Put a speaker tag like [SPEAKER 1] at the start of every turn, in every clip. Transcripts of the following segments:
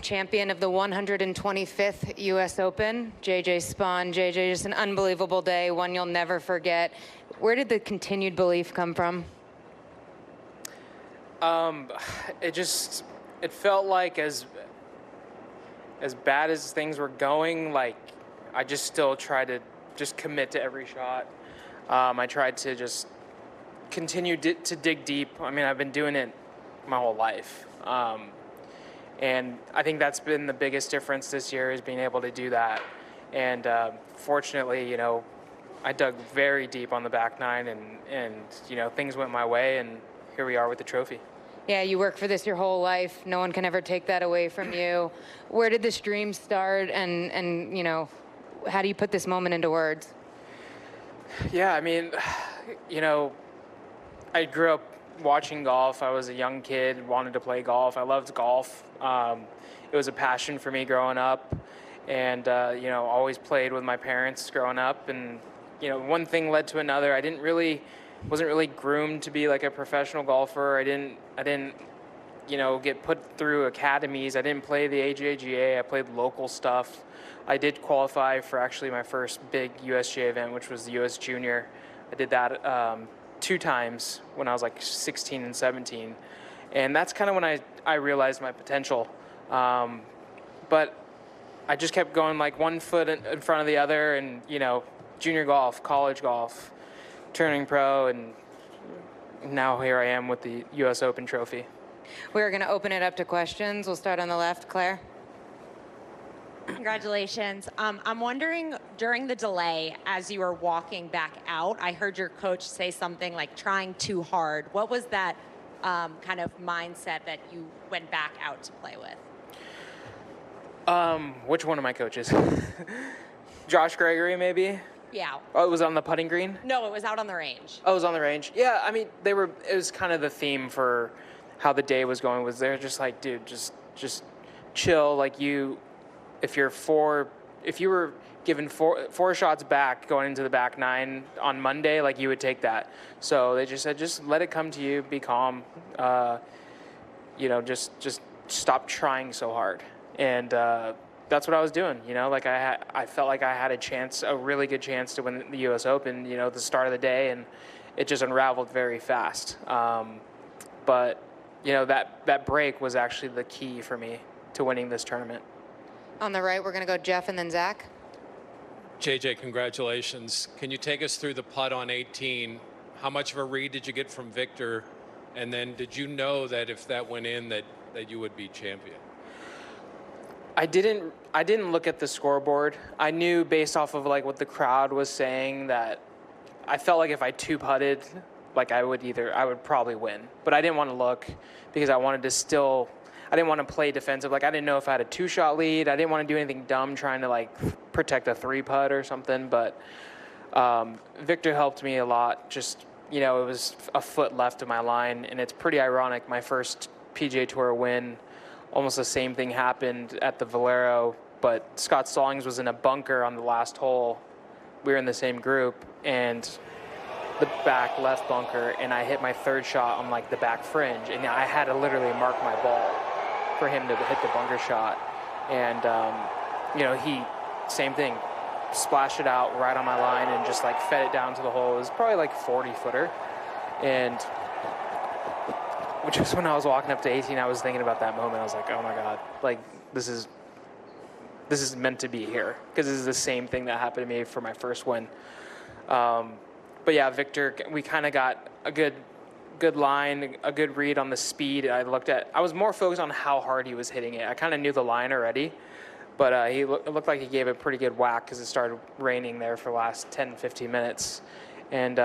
[SPEAKER 1] champion of the 125th U.S. Open, JJ Spaun. JJ, just an unbelievable day, one you'll never forget. Where did the continued belief come from?
[SPEAKER 2] It felt like as bad as things were going, like I just still tried to just commit to every shot. I tried to just continue to dig deep. I mean, I've been doing it my whole life. And I think that's been the biggest difference this year, is being able to do that. And fortunately, you know, I dug very deep on the back nine, and you know, things went my way, and here we are with the trophy.
[SPEAKER 1] Yeah, you work for this your whole life. No one can ever take that away from you. Where did this dream start, and you know, how do you put this moment into words?
[SPEAKER 2] Yeah, I mean, you know, I grew up watching golf. I was a young kid, wanted to play golf. I loved golf. It was a passion for me growing up, and you know, always played with my parents growing up. And you know, one thing led to another. Wasn't really groomed to be like a professional golfer. I didn't, you know, get put through academies. I didn't play the AJGA. I played local stuff. I did qualify for actually my first big USGA event, which was the US Junior. I did that 2 times when I was like 16 and 17. And that's kind of when I realized my potential. But I just kept going like one foot in front of the other, and, you know, junior golf, college golf, turning pro, and now here I am with the U.S. Open trophy.
[SPEAKER 1] We're going to open it up to questions. We'll start on the left. Claire?
[SPEAKER 3] Congratulations. I'm wondering, during the delay, as you were walking back out, I heard your coach say something like trying too hard. What was that kind of mindset that you went back out to play with?
[SPEAKER 2] Which one of my coaches? Josh Gregory, maybe?
[SPEAKER 3] Yeah.
[SPEAKER 2] Oh, it was on the putting green?
[SPEAKER 3] No, it was out on the range.
[SPEAKER 2] Oh, it was on the range. Yeah, I mean, it was kind of the theme for how the day was going. Was they're just like, dude, just chill. Like if you were given four shots back going into the back nine on Monday, like you would take that. So they just said, just let it come to you. Be calm. You know, just stop trying so hard. And that's what I was doing. You know, like I felt like I had a really good chance to win the U.S. Open, you know, at the start of the day, and it just unraveled very fast. But, you know, that break was actually the key for me to winning this tournament.
[SPEAKER 1] On the right, we're going to go Jeff and then Zach.
[SPEAKER 4] JJ, congratulations. Can you take us through the putt on 18? How much of a read did you get from Victor? And then did you know that if that went in that you would be champion?
[SPEAKER 2] I didn't look at the scoreboard. I knew based off of like what the crowd was saying that I felt like if I 2-putted, like I would probably win. But I didn't want to look because I didn't want to play defensive. Like I didn't know if I had a 2-shot lead. I didn't want to do anything dumb trying to like protect a 3-putt or something. But Victor helped me a lot. Just, you know, it was a foot left of my line, and it's pretty ironic. My first PGA Tour win, almost the same thing happened at the Valero, but Scott Stallings was in a bunker on the last hole. We were in the same group, and the back left bunker, and I hit my 3rd shot on like the back fringe, and I had to literally mark my ball for him to hit the bunker shot. And you know, same thing, splashed it out right on my line and just like fed it down to the hole. It was probably like 40-footer, and which was when I was walking up to 18, I was thinking about that moment. I was like, oh my God, like this is meant to be here, because this is the same thing that happened to me for my first win. But yeah, Victor, we kind of got a good line, a good read on the speed. I was more focused on how hard he was hitting it. I kind of knew the line already, but it looked like he gave a pretty good whack because it started raining there for the last 10, 15 minutes. And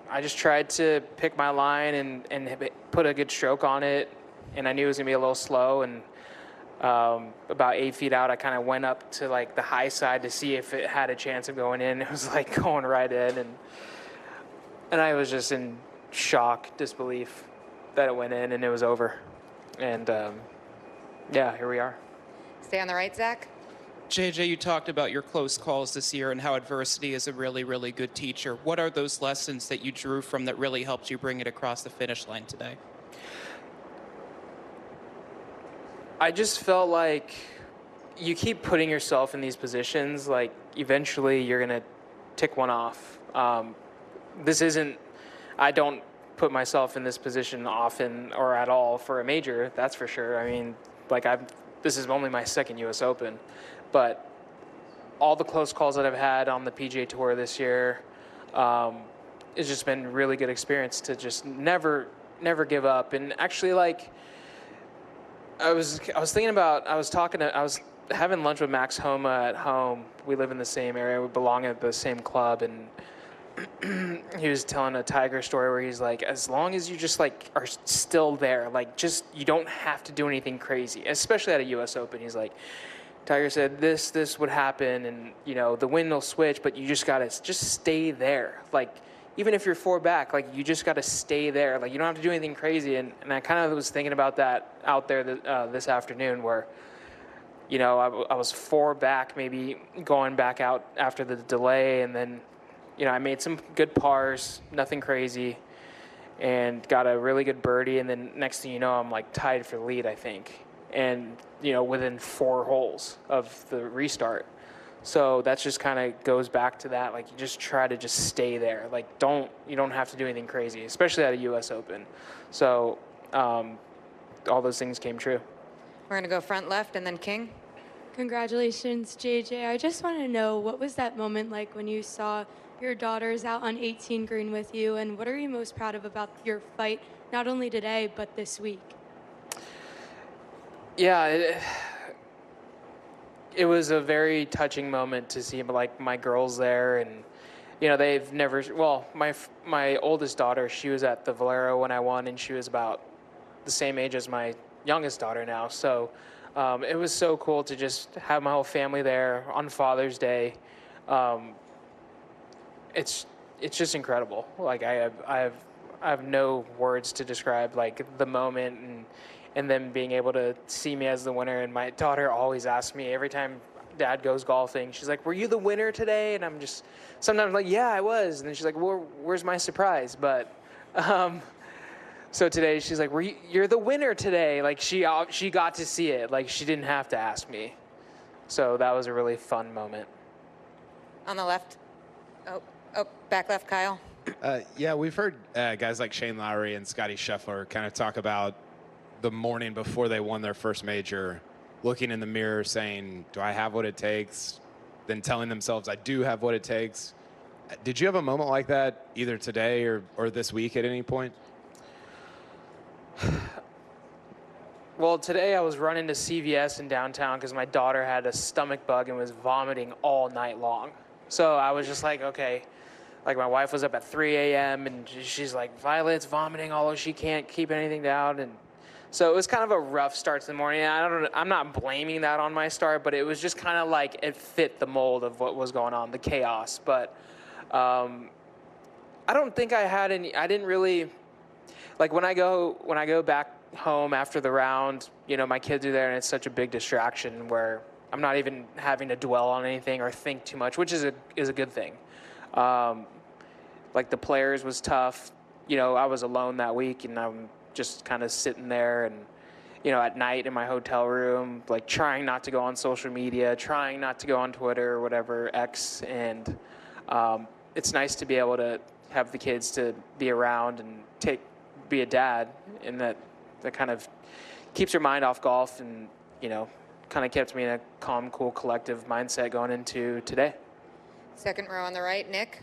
[SPEAKER 2] I just tried to pick my line and put a good stroke on it, and I knew it was going to be a little slow. And about 8 feet out, I kind of went up to like the high side to see if it had a chance of going in. It was like going right in, and I was just in shock, disbelief that it went in and it was over. And yeah, here we are.
[SPEAKER 1] Stay on the right, Zach.
[SPEAKER 5] JJ, you talked about your close calls this year and how adversity is a really, really good teacher. What are those lessons that you drew from that really helped you bring it across the finish line today?
[SPEAKER 2] I just felt like you keep putting yourself in these positions, like eventually you're going to tick one off. I don't put myself in this position often or at all for a major, that's for sure. I mean, this is only my second U.S. Open, but all the close calls that I've had on the PGA Tour this year, it's just been really good experience to just never give up. And actually, like, I was having lunch with Max Homa at home. We live in the same area. We belong at the same club, and he was telling a Tiger story where he's like, as long as you just like are still there, like just you don't have to do anything crazy, especially at a U.S. Open. He's like, Tiger said this would happen, and you know the wind will switch, but you just gotta just stay there. Like even if you're 4 back, like you just gotta stay there. Like you don't have to do anything crazy. And I kind of was thinking about that out there this afternoon, where you know I was 4 back, maybe going back out after the delay, and then you know I made some good pars, nothing crazy, and got a really good birdie, and then next thing you know I'm like tied for the lead, I think. And you know within 4 holes of the restart. So that just kind of goes back to that, like you just try to just stay there, like you don't have to do anything crazy, especially at a US Open. So all those things came true.
[SPEAKER 1] We're going to go front left and then King.
[SPEAKER 6] Congratulations, JJ. I just want to know, what was that moment like when you saw your daughters out on 18 green with you, and what are you most proud of about your fight, not only today but this week?
[SPEAKER 2] Yeah, it was a very touching moment to see like my girls there, and you know they've never. Well, my oldest daughter, she was at the Valero when I won, and she was about the same age as my youngest daughter now. So it was so cool to just have my whole family there on Father's Day. It's just incredible. Like I have no words to describe like the moment and them being able to see me as the winner. And my daughter always asks me every time Dad goes golfing, she's like, "Were you the winner today?" And I'm just sometimes like, "Yeah, I was." And then she's like, "Well, where's my surprise?" But so today she's like, "You're the winner today." Like she got to see it. Like she didn't have to ask me. So that was a really fun moment.
[SPEAKER 1] On the left. Oh, back left, Kyle.
[SPEAKER 7] Yeah, we've heard guys like Shane Lowry and Scotty Scheffler kind of talk about the morning before they won their first major, looking in the mirror saying, "Do I have what it takes?" Then telling themselves, "I do have what it takes." Did you have a moment like that either today or this week at any point?
[SPEAKER 2] Well, today I was running to CVS in downtown because my daughter had a stomach bug and was vomiting all night long. So I was just like, okay. Like my wife was up at 3 a.m. and she's like, "Violet's vomiting, although she can't keep anything down." And so it was kind of a rough start to the morning. I'm not blaming that on my start, but it was just kind of like it fit the mold of what was going on, the chaos. But I don't think I had any. I didn't really like when I go back home after the round. You know, my kids are there, and it's such a big distraction where I'm not even having to dwell on anything or think too much, which is a good thing. Like the players was tough. You know, I was alone that week, and I'm just kind of sitting there and, you know, at night in my hotel room, like trying not to go on social media, trying not to go on Twitter or whatever, X. And it's nice to be able to have the kids to be around and be a dad, and that kind of keeps your mind off golf and, you know, kind of kept me in a calm, cool, collective mindset going into today.
[SPEAKER 1] Second row on the right, Nick.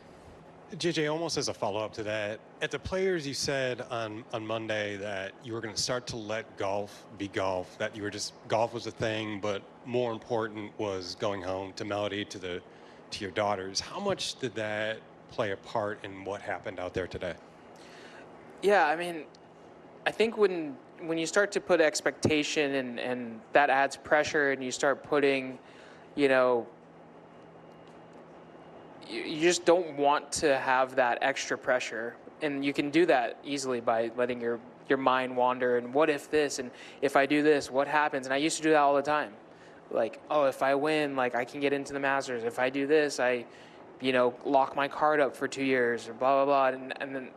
[SPEAKER 8] JJ, almost as a follow-up to that, at the Players you said on Monday that you were going to start to let golf be golf, that you were just, golf was a thing, but more important was going home to Melody, to your daughters. How much did that play a part in what happened out there today?
[SPEAKER 2] Yeah, I mean, I think when you start to put expectation and that adds pressure, and you start putting, you know, you just don't want to have that extra pressure. And you can do that easily by letting your mind wander, and what if this, and if I do this, what happens? And I used to do that all the time. Like, oh, if I win, like I can get into the Masters. If I do this, I, you know, lock my card up for 2 years or blah, blah, blah. And then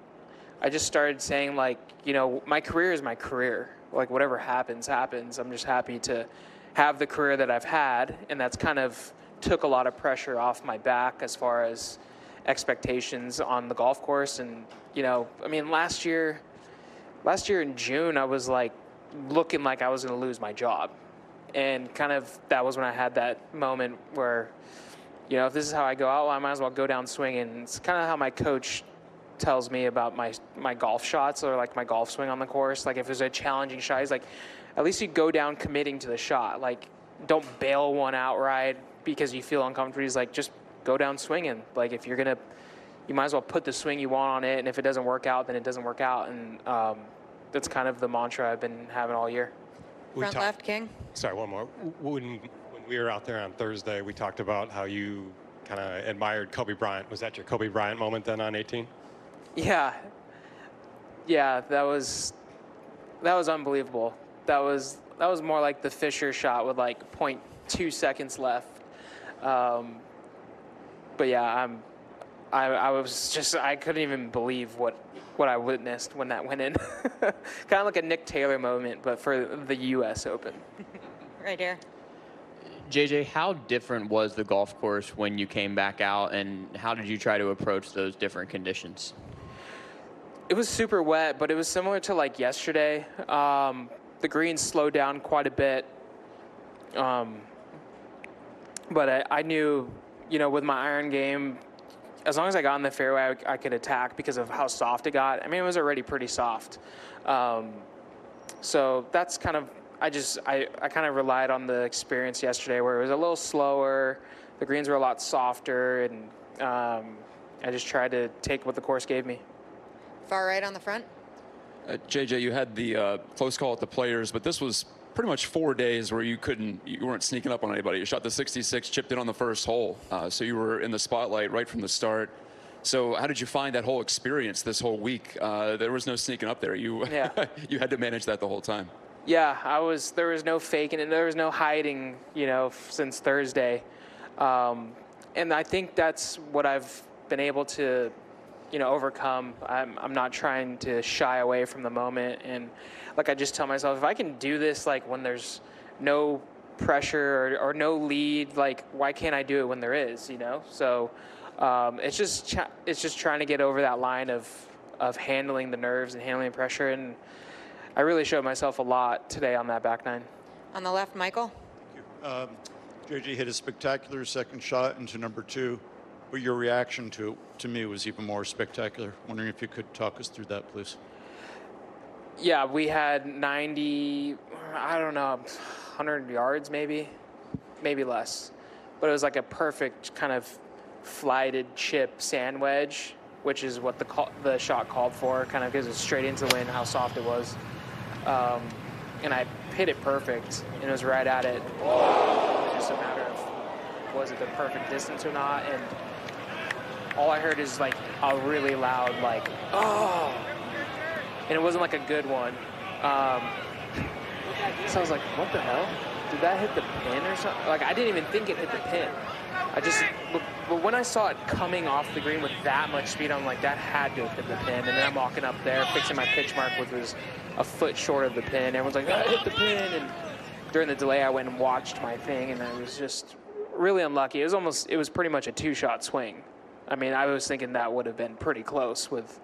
[SPEAKER 2] I just started saying, like, you know, my career is my career. like whatever happens, happens. I'm just happy to have the career that I've had, and that's kind of took a lot of pressure off my back as far as expectations on the golf course. And, you know, I mean, last year in June, I was like looking like I was going to lose my job. And kind of that was when I had that moment where, you know, if this is how I go out, well, I might as well go down swinging. It's kind of how my coach tells me about my golf shots, or like my golf swing on the course. Like if there's a challenging shot, he's like, at least you go down committing to the shot. Like, don't bail one outright because you feel uncomfortable. He's like, just go down swinging. Like if you're gonna, you might as well put the swing you want on it. And if it doesn't work out, then it doesn't work out. And that's kind of the mantra I've been having all year.
[SPEAKER 1] Front left, King.
[SPEAKER 8] Sorry, one more. When we were out there on Thursday, we talked about how you kind of admired Kobe Bryant. Was that your Kobe Bryant moment then on 18?
[SPEAKER 2] Yeah, that was unbelievable. That was more like the Fisher shot with like 0.2 seconds left. But yeah, I was just, I couldn't even believe what I witnessed when that went in. Kind of like a Nick Taylor moment, but for the U.S. Open.
[SPEAKER 1] Right here.
[SPEAKER 9] JJ, how different was the golf course when you came back out, and how did you try to approach those different conditions?
[SPEAKER 2] It was super wet, but it was similar to like yesterday. The greens slowed down quite a bit. But I knew, you know, with my iron game, as long as I got in the fairway, I could attack because of how soft it got. I mean, it was already pretty soft. So that's kind of, I kind of relied on the experience yesterday where it was a little slower. The greens were a lot softer, and I just tried to take what the course gave me.
[SPEAKER 1] Far right on the front.
[SPEAKER 10] JJ, you had the close call at the Players, but this was pretty much 4 days where you weren't sneaking up on anybody. You shot the 66, chipped in on the first hole, so you were in the spotlight right from the start. So how did you find that whole experience this whole week? There was no sneaking up there. You you had to manage that the whole time.
[SPEAKER 2] Yeah, there was no faking it. There was no hiding, you know, since Thursday. And I think that's what I've been able to, you know, overcome. I'm not trying to shy away from the moment. And like I just tell myself, if I can do this, like when there's no pressure or no lead, like why can't I do it when there is, you know? So it's just trying to get over that line of handling the nerves and handling the pressure. And I really showed myself a lot today on that back nine.
[SPEAKER 1] On the left, Michael.
[SPEAKER 11] Thank you. JJ hit a spectacular second shot into number 2, but your reaction to me was even more spectacular. Wondering if you could talk us through that, please.
[SPEAKER 2] Yeah, we had 90, I don't know, 100 yards maybe less. But it was like a perfect kind of flighted chip sand wedge, which is what the shot called for. Kind of gives it straight into the wind, how soft it was. And I hit it perfect, and it was right at it. It was just a matter of, was it the perfect distance or not? And all I heard is like a really loud, like, oh, and it wasn't like a good one. So I was like, what the hell? Did that hit the pin or something? Like, I didn't even think it hit the pin. But when I saw it coming off the green with that much speed, I'm like, that had to have hit the pin. And then I'm walking up there, fixing my pitch mark, which was a foot short of the pin. Everyone's like, that hit the pin. And during the delay, I went and watched my thing, and I was just really unlucky. It was pretty much a 2-shot swing. I mean, I was thinking that would have been pretty close with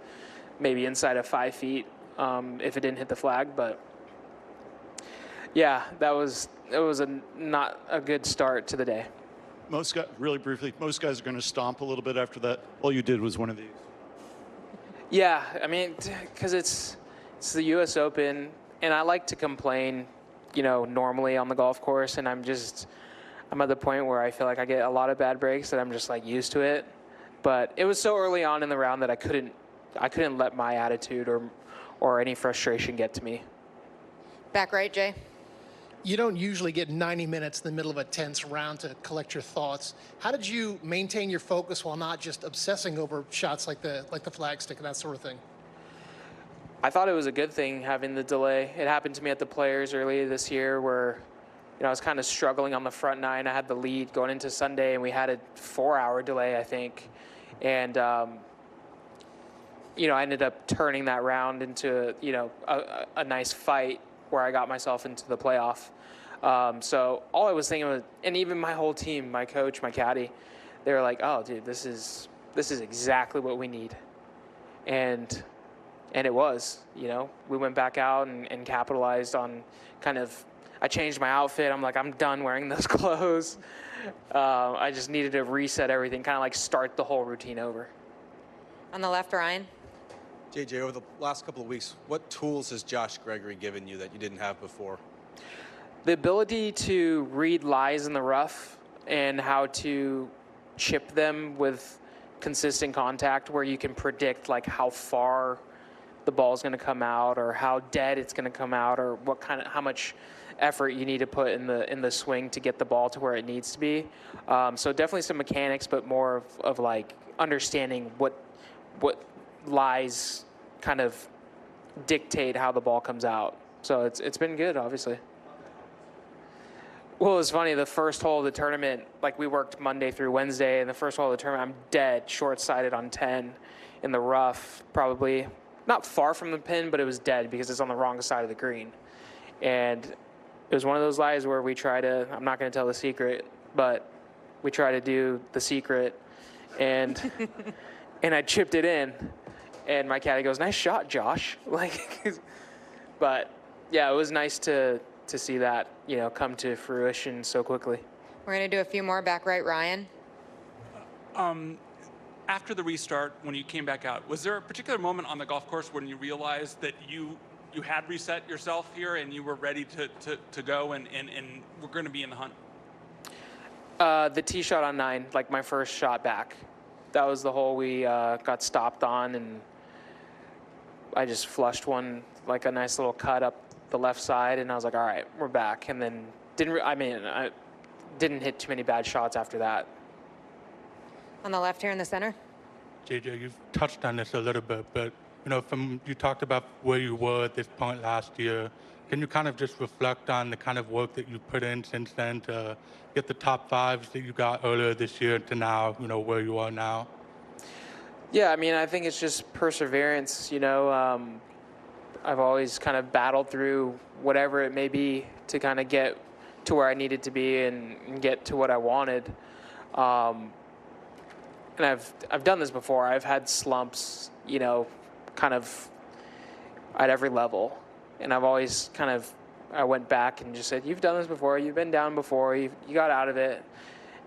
[SPEAKER 2] maybe inside of 5 feet if it didn't hit the flag. But yeah, it was not a good start to the day.
[SPEAKER 11] Most guys, really briefly, most guys are going to stomp a little bit after that. All you did was one of these.
[SPEAKER 2] Yeah, I mean, because it's the U.S. Open, and I like to complain, you know, normally on the golf course, and I'm at the point where I feel like I get a lot of bad breaks that I'm just like used to it. But it was so early on in the round that I couldn't let my attitude or any frustration get to me.
[SPEAKER 1] Back right, Jay.
[SPEAKER 12] You don't usually get 90 minutes in the middle of a tense round to collect your thoughts. How did you maintain your focus while not just obsessing over shots like the flag stick and that sort of thing?
[SPEAKER 2] I thought it was a good thing having the delay. It happened to me at the Players earlier this year where, you know, I was kind of struggling on the front nine. I had the lead going into Sunday, and we had a 4-hour delay, I think. And, you know, I ended up turning that round into, you know, a nice fight where I got myself into the playoff. So all I was thinking was, and even my whole team, my coach, my caddy, they were like, "Oh, dude, this is exactly what we need," and it was. We went back out and capitalized on kind of. I changed my outfit. I'm like, I'm done wearing those clothes. I just needed to reset everything, kind of like start the whole routine over.
[SPEAKER 1] On the left, Ryan.
[SPEAKER 13] JJ, over the last couple of weeks, what tools has Josh Gregory given you that you didn't have before?
[SPEAKER 2] The ability to read lies in the rough and how to chip them with consistent contact, where you can predict like how far the ball is going to come out, or how dead it's going to come out, or how much effort you need to put in the swing to get the ball to where it needs to be. So definitely some mechanics, but more of like understanding what lies kind of dictate how the ball comes out. So it's been good, obviously. Well, it was funny. The first hole of the tournament, like we worked Monday through Wednesday, and the first hole of the tournament, I'm dead short-sided on 10 in the rough, probably not far from the pin, but it was dead because it's on the wrong side of the green. And it was one of those lies where we try to, I'm not going to tell the secret, but we try to do the secret, and I chipped it in, and my caddy goes, "Nice shot, Josh." But yeah, it was nice to see that, come to fruition so quickly.
[SPEAKER 1] We're going to do a few more. Back right, Ryan.
[SPEAKER 14] After the restart, when you came back out, was there a particular moment on the golf course when you realized that you had reset yourself here and you were ready to go and were going to be in the hunt?
[SPEAKER 2] The tee shot on 9, like my first shot back. That was the hole we got stopped on, and I just flushed one, like a nice little cut up the left side, and I was like, all right, we're back. And then I didn't hit too many bad shots after that.
[SPEAKER 1] On the left here in the center.
[SPEAKER 15] JJ, you've touched on this a little bit, but you talked about where you were at this point last year. Can you kind of just reflect on the kind of work that you put in since then to get the top 5s that you got earlier this year to now, where you are now?
[SPEAKER 2] Yeah, I think it's just perseverance. I've always kind of battled through whatever it may be to kind of get to where I needed to be and get to what I wanted. And I've done this before. I've had slumps, kind of at every level. And I've always I went back and just said, you've done this before. You've been down before. You got out of it.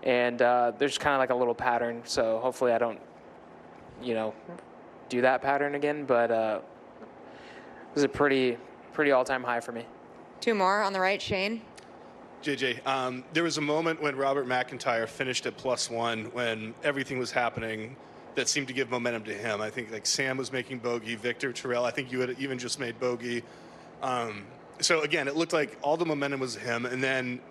[SPEAKER 2] And there's kind of like a little pattern. So hopefully I don't, do that pattern again. But it was a pretty all-time high for me.
[SPEAKER 1] 2 more on the right, Shane.
[SPEAKER 16] JJ, there was a moment when Robert McIntyre finished at +1 when everything was happening that seemed to give momentum to him. I think like Sam was making bogey, Victor, Terrell, I think you had even just made bogey. So again, it looked like all the momentum was him. And then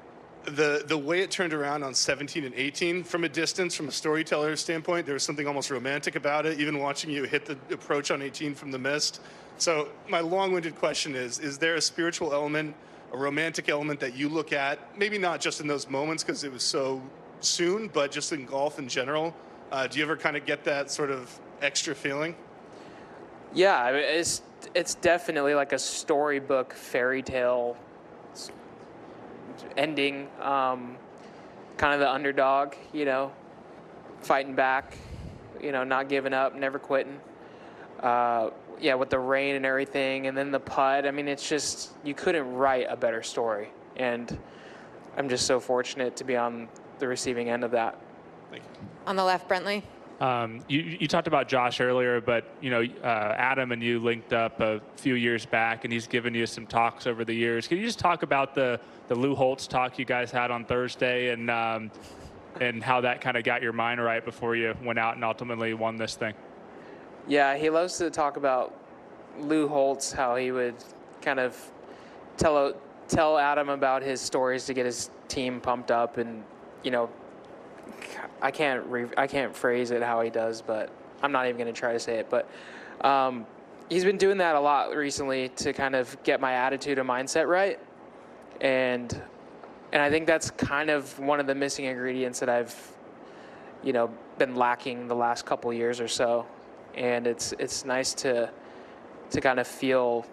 [SPEAKER 16] the way it turned around on 17 and 18 from a distance, from a storyteller standpoint, there was something almost romantic about it, even watching you hit the approach on 18 from the mist. So my long-winded question is there a spiritual element, a romantic element that you look at, maybe not just in those moments because it was so soon, but just in golf in general? Do you ever kind of get that sort of extra feeling?
[SPEAKER 2] Yeah, it's definitely like a storybook fairy tale ending. Kind of the underdog, fighting back, not giving up, never quitting. Yeah, with the rain and everything, and then the putt. It's just, you couldn't write a better story. And I'm just so fortunate to be on the receiving end of that.
[SPEAKER 16] Thank you.
[SPEAKER 1] On the left, Brentley.
[SPEAKER 17] You talked about Josh earlier, but Adam and you linked up a few years back, and he's given you some talks over the years. Can you just talk about the Lou Holtz talk you guys had on Thursday, and how that kind of got your mind right before you went out and ultimately won this thing?
[SPEAKER 2] Yeah, he loves to talk about Lou Holtz, how he would kind of tell Adam about his stories to get his team pumped up, and I can't phrase it how he does, but I'm not even going to try to say it. But he's been doing that a lot recently to kind of get my attitude and mindset right, and I think that's kind of one of the missing ingredients that I've been lacking the last couple years or so. And it's nice to kind of feel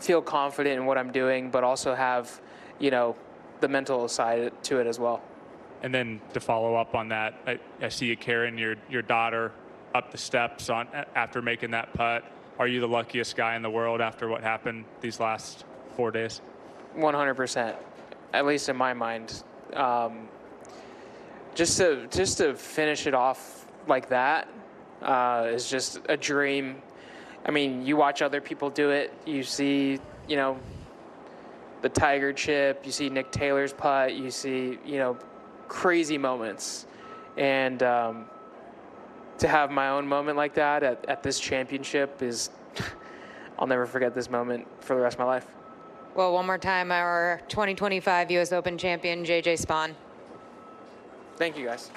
[SPEAKER 2] feel confident in what I'm doing, but also have, the mental side to it as well.
[SPEAKER 17] And then to follow up on that, I see you carrying your daughter up the steps after making that putt. Are you the luckiest guy in the world after what happened these last 4 days?
[SPEAKER 2] 100%, at least in my mind. Just to finish it off like that is just a dream. I mean, you watch other people do it. You see, the Tiger chip. You see Nick Taylor's putt. You see, crazy moments. And to have my own moment like that at this championship is, I'll never forget this moment for the rest of my life.
[SPEAKER 1] Well, one more time, our 2025 U.S. Open champion, J.J. Spaun.
[SPEAKER 2] Thank you, guys.